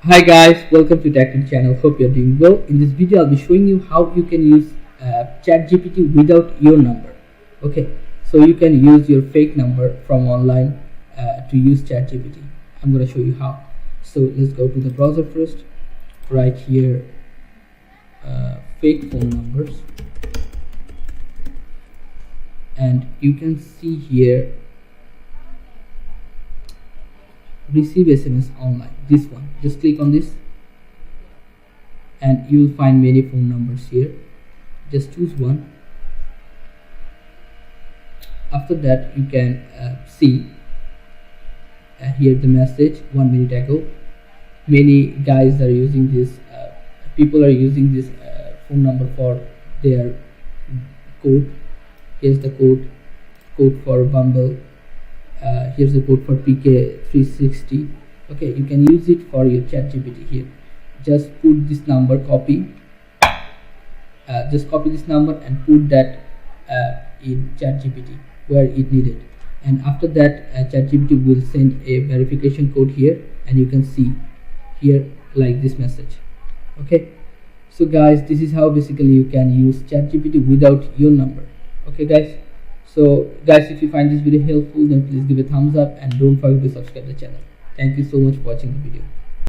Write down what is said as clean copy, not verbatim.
Hi guys, welcome to Tech channel. Hope you're doing well. In this video, I'll be showing you how you can use ChatGPT without your number. Okay, so you can use your fake number from online to use ChatGPT. I'm going to show you how. So let's go to the browser first. Right here, fake phone numbers, and you can see here receive SMS online. This one, just click on this and you will find many phone numbers here. Just choose one. After that, you can see here the message 1 minute ago. Many guys are using this, people are using this phone number for their code. Here's the code for Bumble. Here's the code for PK360. Okay, you can use it for your ChatGPT here. Just put this number, just copy this number and put that in ChatGPT where it needed. And after that, ChatGPT will send a verification code here, and you can see here like this message. Okay, so guys, this is how basically you can use ChatGPT without your number. Okay guys, so guys, if you find this video helpful, then please give a thumbs up and don't forget to subscribe the channel. Thank you so much for watching the video.